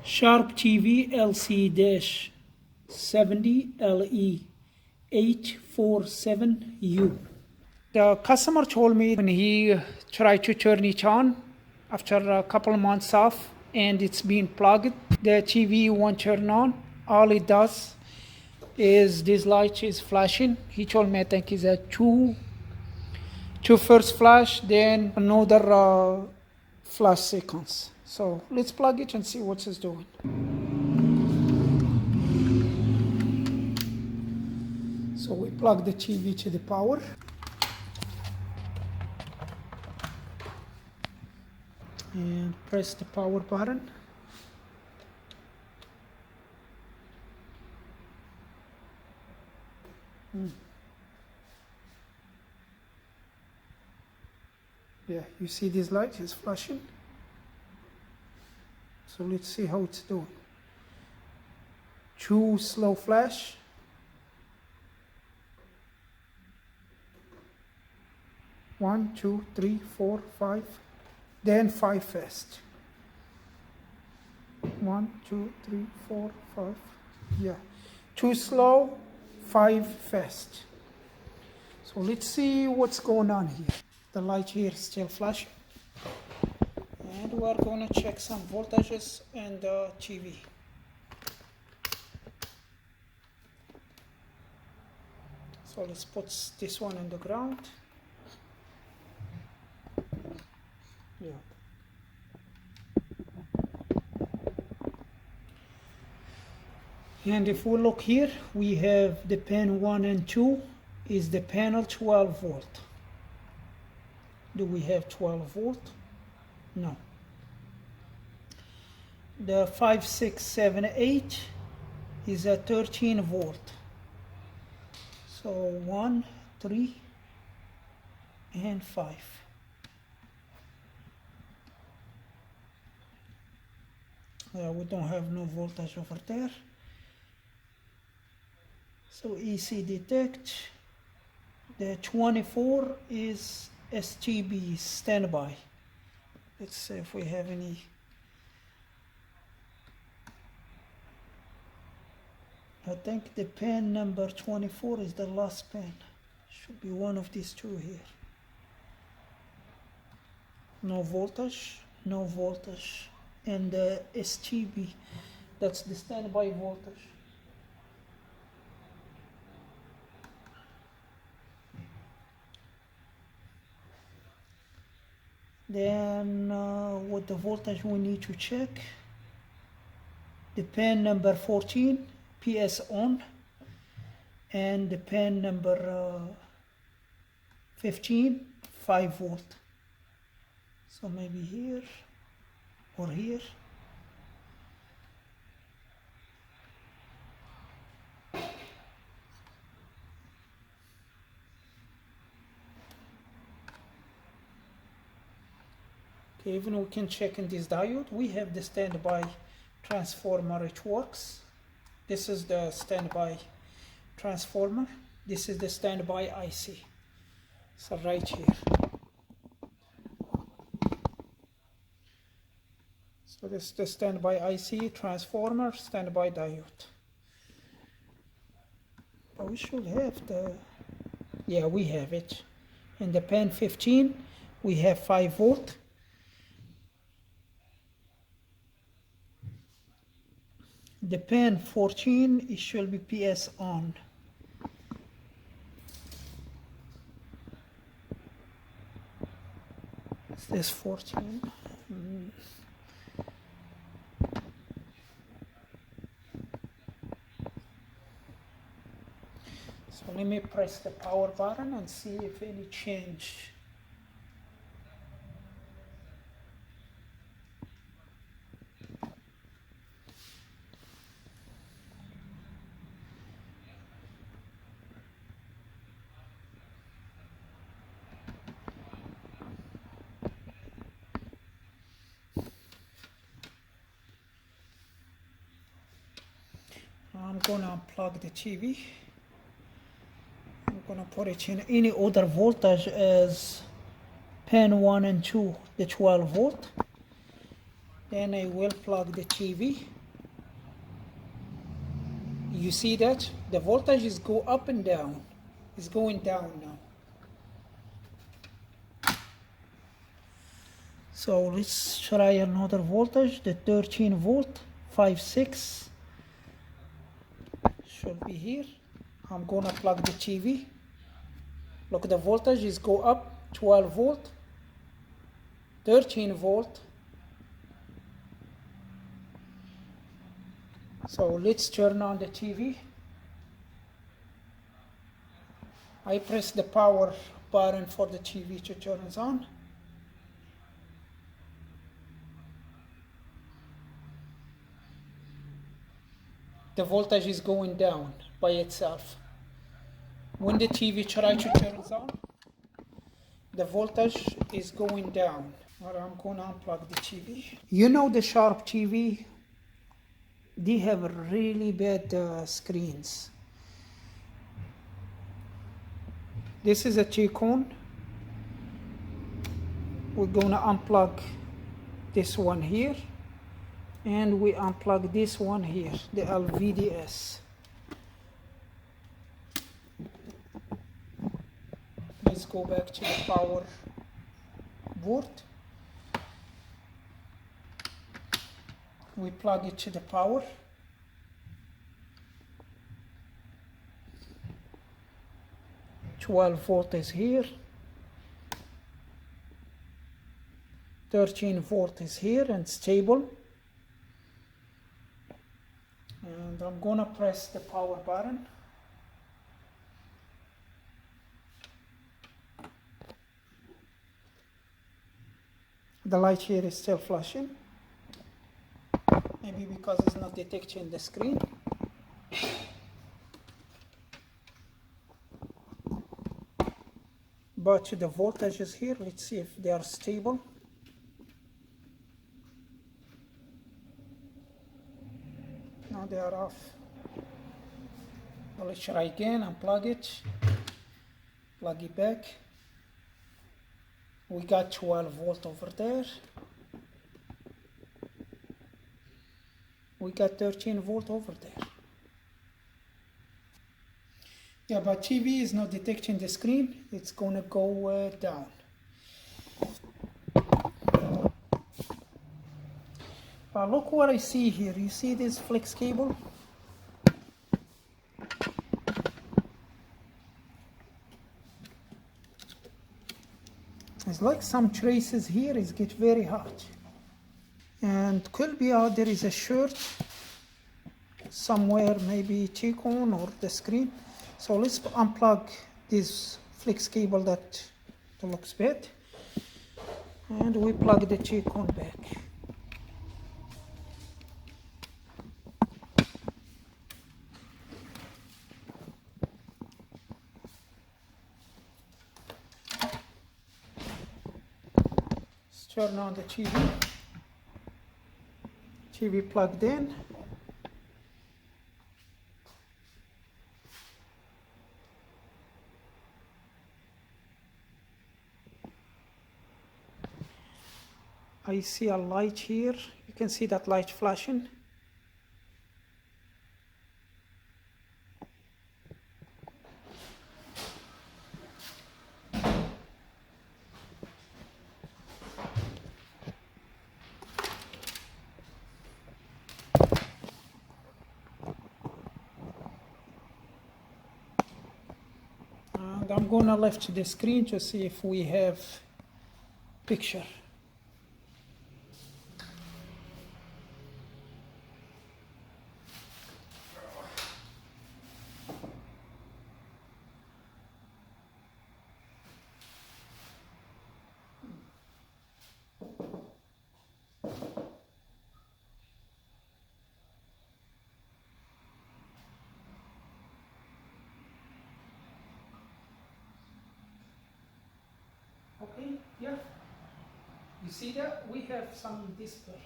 Sharp TV LC-70LE847U. The customer told me when he tried to turn it on after a couple of months off and it's been plugged, the TV won't turn on. All it does is this light is flashing. He told me I think it's a two first flash, then another flash sequence. So let's plug it and see what it's doing. So we plug the TV to the power. And press the power button. Yeah, you see this light is flashing. So let's see how it's doing. Two slow flash. One, two, three, four, five. Then 5 fast. 1, 2, 3, 4, 5. Yeah. 2 slow, 5 fast. So let's see what's going on here. The light here is still flashing. And we're going to check some voltages and the TV. So let's put this one on the ground. Yeah. And if we look here, we have the pin 1 and 2 is the panel 12 volt. Do we have 12 volt? No. The 5, 6, 7, 8 is a 13 volt. So 1, 3, and 5. We don't have no voltage over there. So EC detect. The 24 is STB, standby. Let's see if we have any. I think the pin number 24 is the last pin. Should be one of these two here. No voltage, no voltage. And the STB, that's the standby voltage. Then what the voltage we need to check, the pin number 14, PS on, and the pin number 15, 5 volt. So maybe here or here. Okay, even we can check in this diode. We have the standby transformer, it works. This is the standby transformer. This is the standby IC. So right here. So this is the standby IC, transformer, standby diode. But we should have the, yeah, we have it. In the pin 15, we have 5 volt. The pin 14, it should be PS on. Is this 14? So let me press the power button and see if any change. I'm gonna unplug the TV. I'm gonna put it in any other voltage as pin 1 and 2, the 12 volt. Then I will plug the TV. You see that? The voltage is go up and down. It's going down now. So let's try another voltage, the 13 volt, 5.6 should be here. I'm gonna plug the TV. Look, the voltage is go up, 12 volt, 13 volt. So let's turn on the TV. I press the power button for the TV to turn it on. The voltage is going down by itself. When the TV tries to turn on, the voltage is going down. Well, I'm going to unplug the TV. You know the Sharp TV, they have really bad screens. This is a T-cone. We're going to unplug this one here. And we unplug this one here, the LVDS. Let's go back to the power board. We plug it to the power. "12 volt is here. 13 volt is here and stable. And I'm gonna press the power button. The light here is still flashing. Maybe because it's not detecting the screen. But the voltage is here. Let's see if they are stable. Now they are off. So let's try again, unplug it, plug it back. We got 12 volt over there. We got 13 volt over there. Yeah, but TV is not detecting the screen. It's gonna go down. But look what I see here. You see this flex cable? It's like some traces here. It's get very hot. And could be there is a short somewhere, maybe T-cone or the screen. So let's unplug this flex cable that looks bad. And we plug the T-cone back. Turn on the TV. TV plugged in. I see a light here. You can see that light flashing. And I'm gonna lift the screen to see if we have picture. Okay, yeah. You see that? We have some display.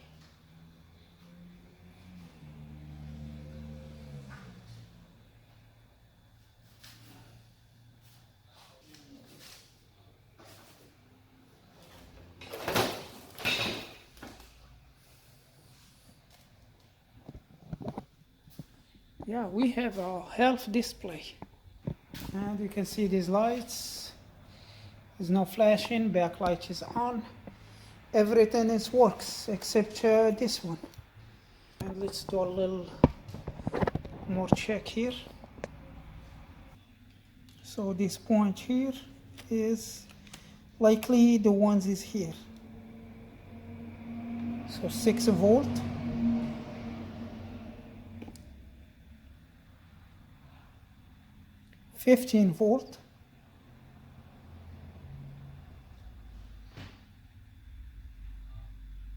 Yeah, we have a health display. And you can see these lights. There's no flashing, backlight is on. Everything is works except this one. And let's do a little more check here. So this point here is likely the ones is here. So 6 volt. $15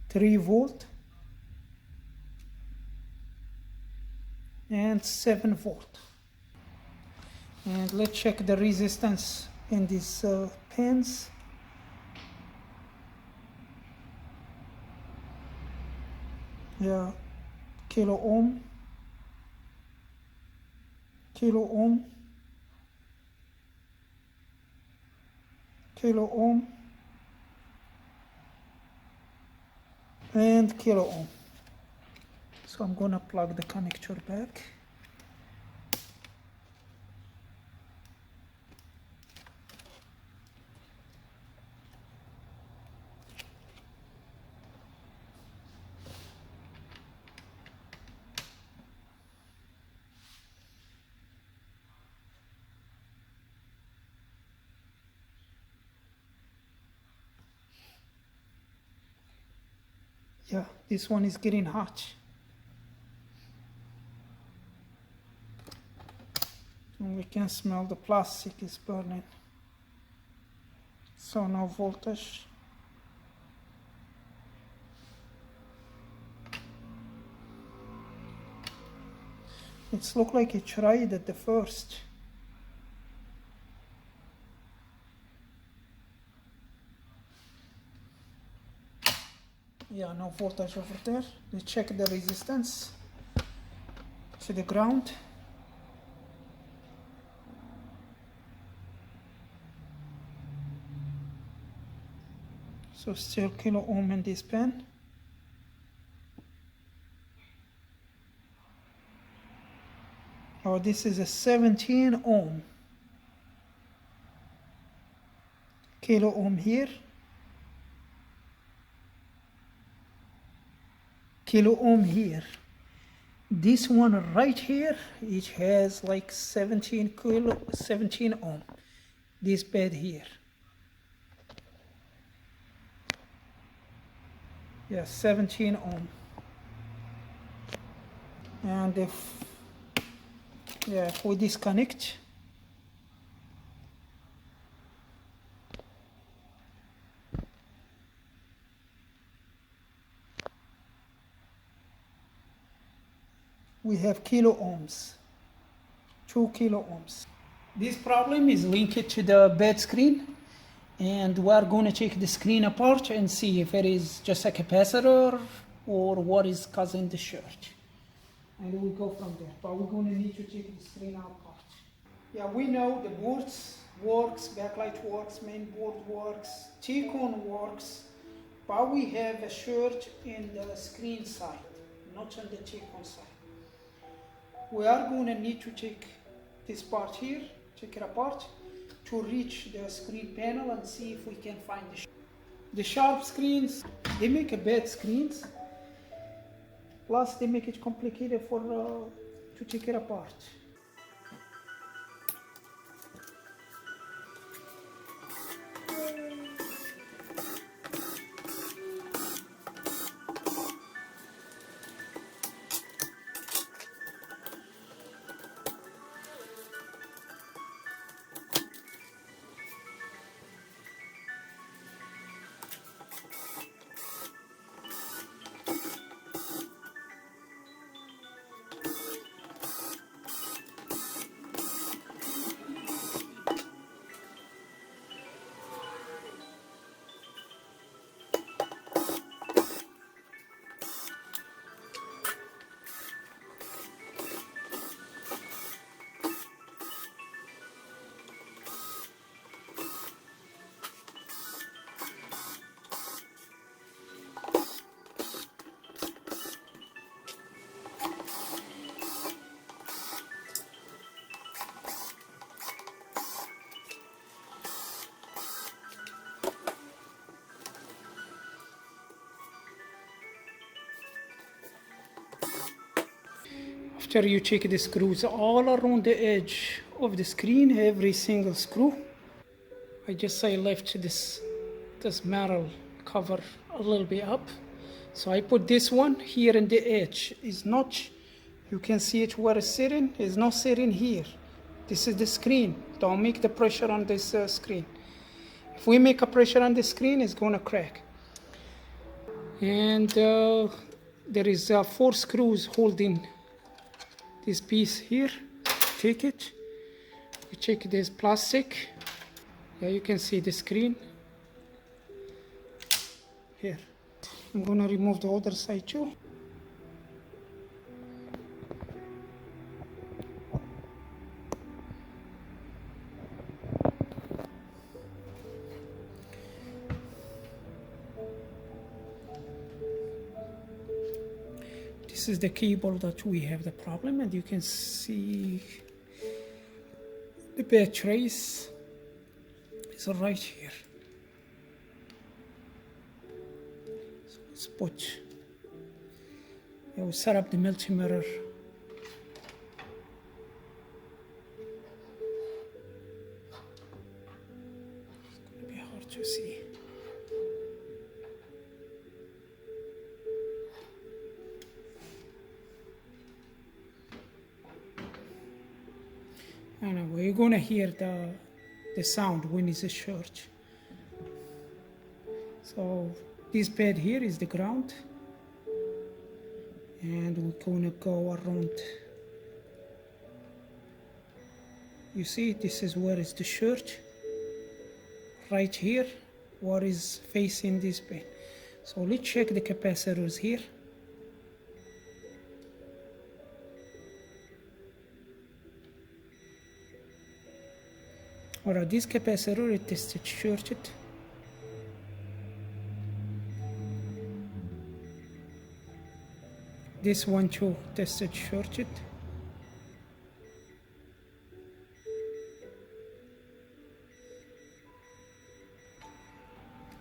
3 volt and 7 volt. And let's check the resistance in these pins. Yeah, kilo ohm, kilo ohm, kilo ohm, and kilo ohm. So I'm gonna plug the connector back. Yeah, this one is getting hot. And we can smell the plastic is burning. So no voltage. It's look like it tried at the first. Yeah, no voltage over there. Let's check the resistance to the ground. So still kilo ohm in this pen. Oh, this is a 17 ohm. Kilo ohm here. Kilo ohm here. This one right here, it has like 17 ohm. This bed here. Yeah, 17 ohm. And if we disconnect, we have kilo ohms, 2 kilo ohms. This problem is linked to the bed screen, and we're going to take the screen apart and see if it is just a capacitor or what is causing the short. And we'll go from there, but we're going to need to take the screen apart. Yeah, we know the boards works, backlight works, main board works, T-cone works, but we have a short in the screen side, not on the T-cone side. We are going to need to take this part here, take it apart, to reach the screen panel and see if we can find the sharp screens. They make a bad screens, plus they make it complicated for to take it apart. After you check the screws all around the edge of the screen, every single screw, I left this metal cover a little bit up. So I put this one here in the edge. Is notch. You can see it where it's sitting. It's not sitting here. This is the screen. Don't make the pressure on this screen. If we make a pressure on the screen, it's gonna crack. And there is 4 screws holding this piece here. Check it. You check this plastic. Yeah, you can see the screen here. I'm gonna remove the other side too. This is the cable that we have the problem, and you can see the bad trace is right here. So let's put, we'll set up the multimeter. It's going to be hard to see. Anyway, you're gonna hear the sound when it's a short. So this pad here is the ground, and we're gonna go around. You see, this is where is the short. Right here, what is facing this pin. So let's check the capacitors here. Alright, this capacitor it tested shorted. This one too tested shorted.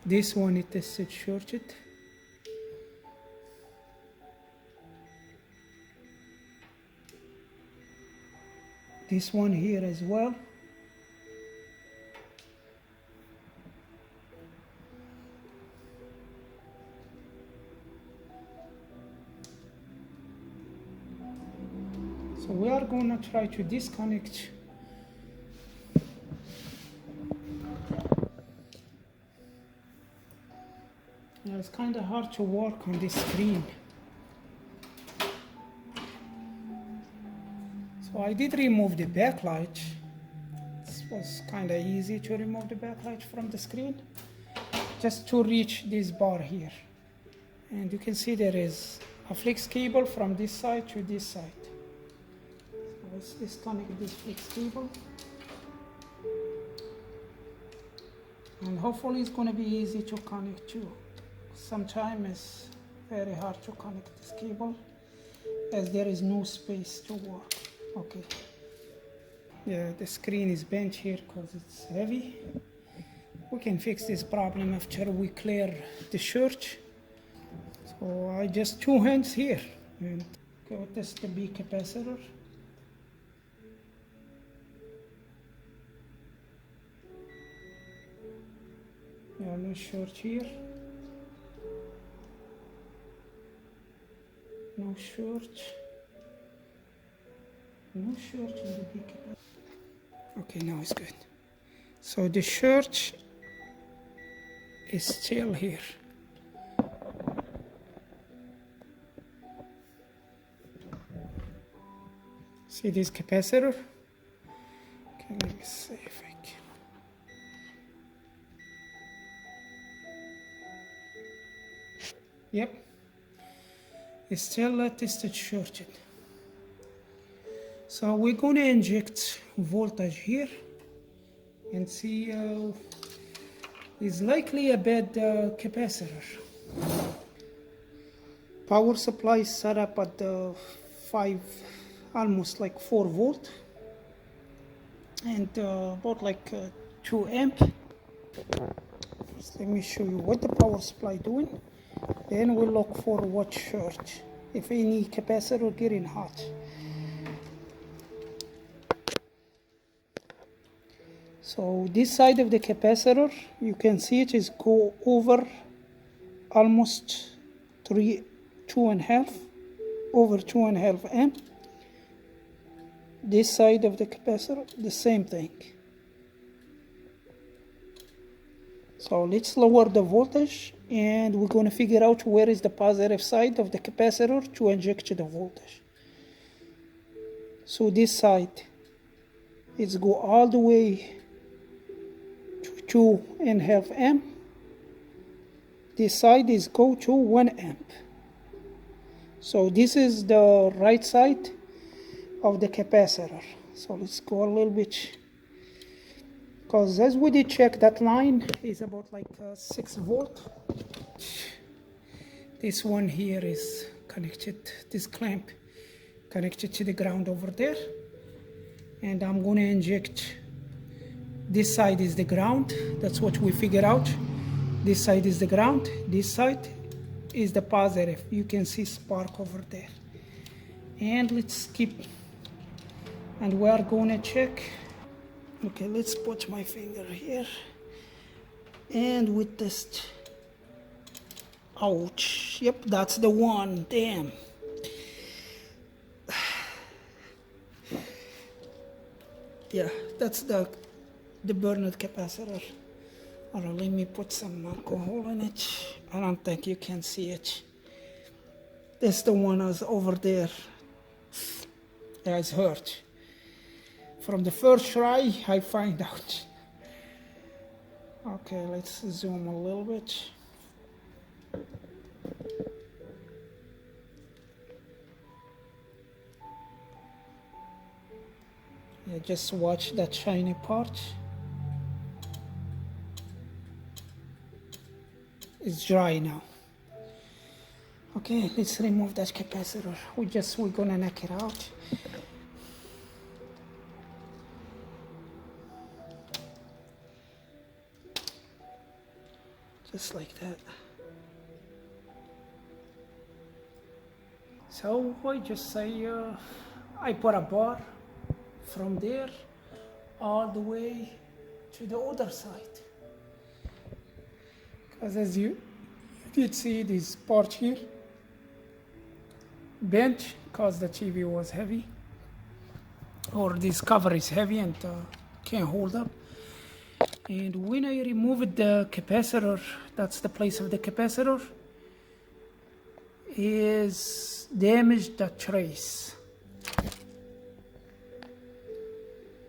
This one it tested shorted. This one here as well. So we are going to try to disconnect it's kind of hard to work on this screen. So I did remove the backlight. This was kind of easy to remove the backlight from the screen, just to reach this bar here. And you can see there is a flex cable from this side to this side. Let's disconnect this flex cable, and hopefully it's going to be easy to connect too. Sometimes it's very hard to connect this cable as there is no space to work. Okay, yeah, the screen is bent here because it's heavy. We can fix this problem after we clear the short. So I just 2 hands here and go test the big capacitor. Yeah, no short here. No short. No short in the big capacitor. Okay, now it's good. So the short is still here. See this capacitor? Okay, let me see if I can. Yep, it's still tested shorted. So we're going to inject voltage here and see it's likely a bad capacitor. Power supply is set up at the 5, almost like 4 volt, and about like 2 amp. Let me show you what the power supply doing. Then we'll look for what short, if any capacitor getting hot. So this side of the capacitor, you can see it is go over almost 2.5, over 2.5 amp. This side of the capacitor, the same thing. So let's lower the voltage, and we're going to figure out where is the positive side of the capacitor to inject the voltage. So this side is go all the way to 2.5 amp. This side is go to 1 amp. So this is the right side of the capacitor. So let's go a little bit, because as we did check, that line is about like 6 volt. This one here is connected, this clamp connected to the ground over there, and I'm going to inject. This side is the ground, that's what we figured out. This side is the ground, this side is the positive. You can see spark over there. And let's keep, and we are going to check. Okay, let's put my finger here, and with this, ouch, yep, that's the one, damn. Yeah, that's the burned capacitor. Alright, let me put some alcohol in it. I don't think you can see it. That's the one that's over there. Yeah, it's hurt. From the first try, I find out. Okay, let's zoom a little bit. Yeah, just watch that shiny part. It's dry now. Okay, let's remove that capacitor. We're gonna knock it out. Just like that. So I just say I put a bar from there all the way to the other side, because as you did see, this part here bent because the TV was heavy, or this cover is heavy and can't hold up. And when I removed the capacitor, that's the place of the capacitor, is damaged the trace.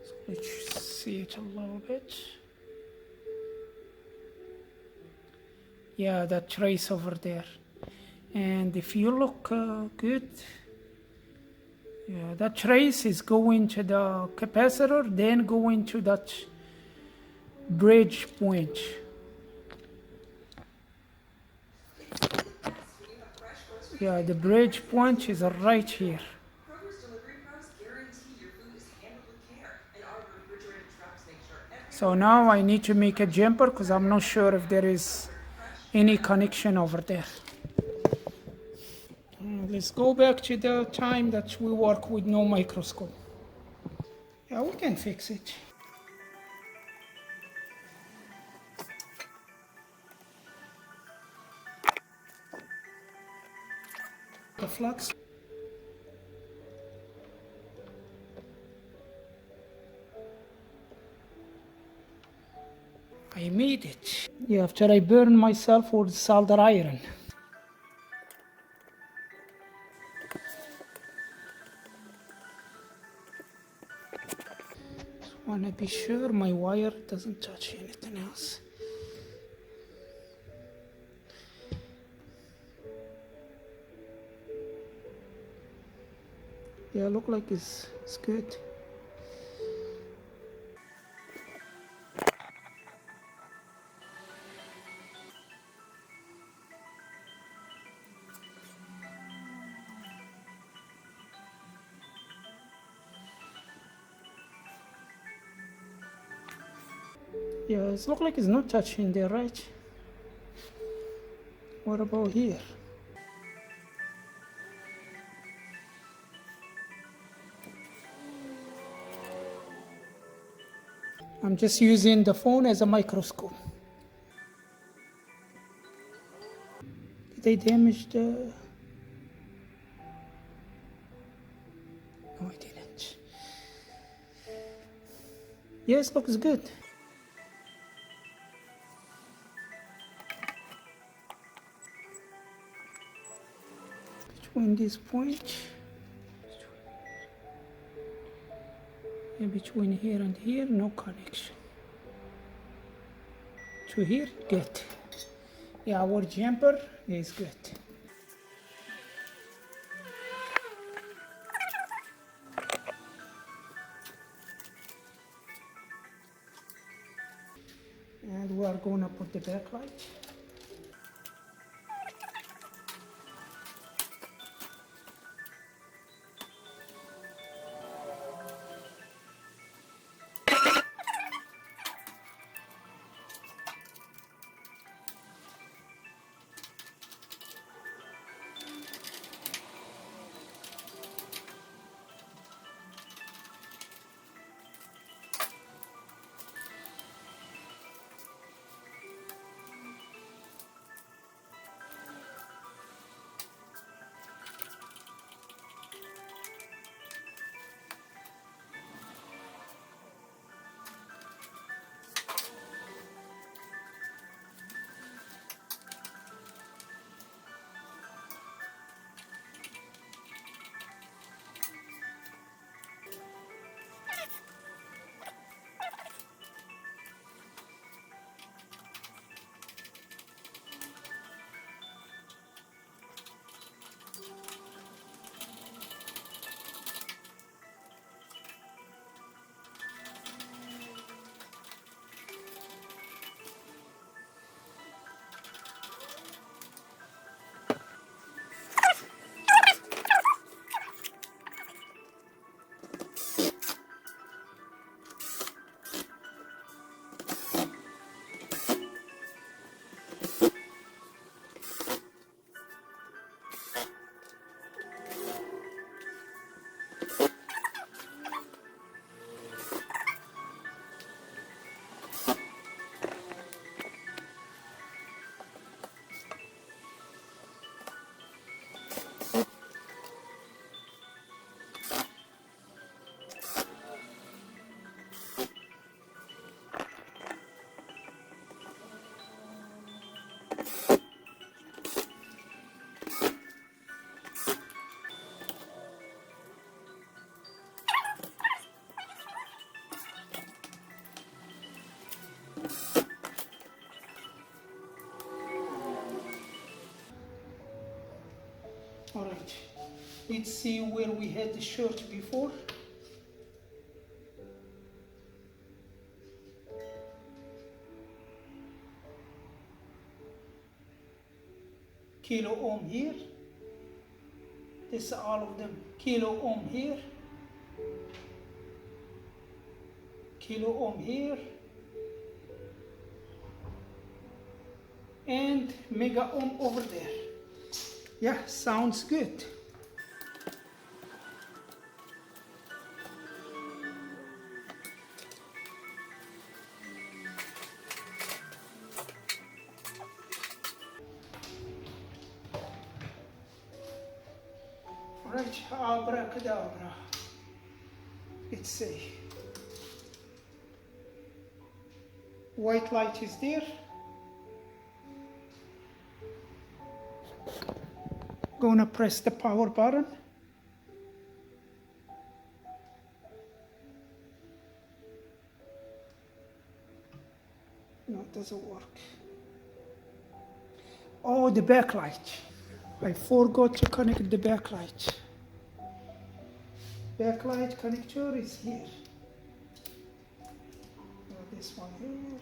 So let's see it a little bit. Yeah, that trace over there. And if you look good, yeah, that trace is going to the capacitor, then going to that bridge point. Yeah, the bridge point is right here. So now I need to make a jumper because I'm not sure if there is any connection over there. Let's go back to the time that we work with no microscope. Yeah, we can fix it. The flux. I made it. Yeah, after I burned myself with solder iron. Just want to be sure my wire doesn't touch anything else. Yeah, look like it's good. Yeah, it looks like it's not touching there, right? What about here? I'm just using the phone as a microscope. Did I damage the... No, I didn't. Yes, looks good. Between this point, and between here and here, no connection. To here, good. Yeah, our jumper is good. And we are going to put the backlight. All right, let's see where we had the shirt before. Kilo ohm here. This is all of them. Kilo ohm here. Kilo ohm here. And mega ohm over there. Yeah, sounds good. Right, abracadabra. Let's see. White light is there. Gonna press the power button. No, it doesn't work. Oh, the backlight. I forgot to connect the backlight. Backlight connector is here. This one here.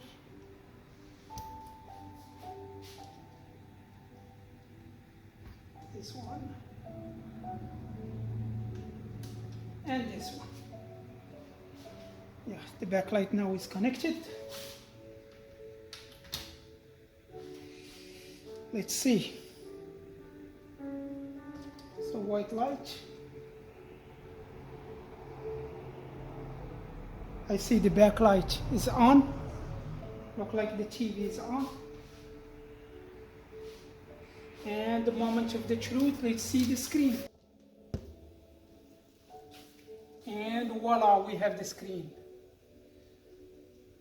This one. And this one. Yeah, the backlight now is connected. Let's see. So white light. I see the backlight is on. Look like the TV is on. And the moment of the truth, let's see the screen. And voila, we have the screen.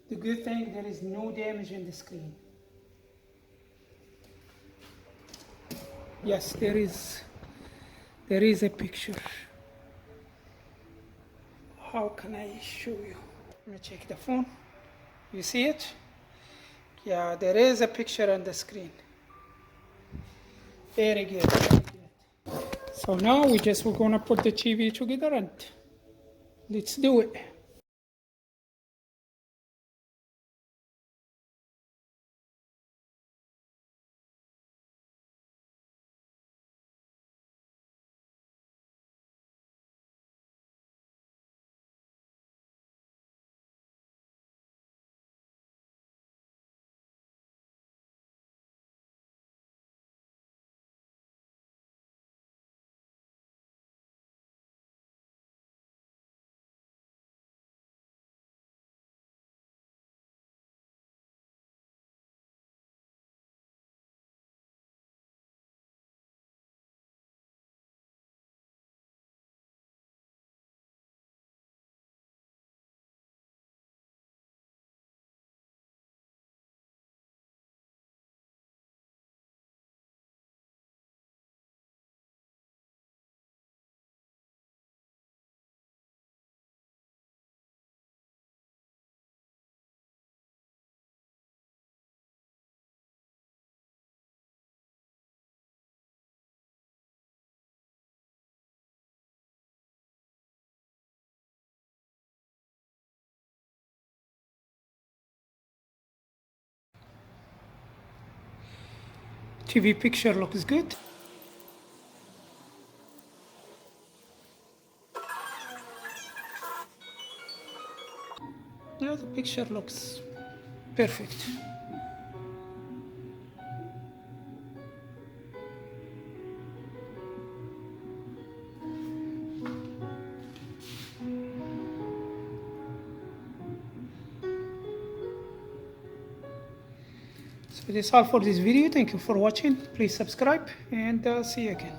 The good thing, there is no damage in the screen. Yes, there is a picture. How can I show you? Let me check the phone. You see it? Yeah, there is a picture on the screen. Very good, very good. So now we're gonna put the TV together and let's do it. TV picture looks good. Yeah, the picture looks perfect. So that's all for this video. Thank you for watching. Please subscribe and see you again.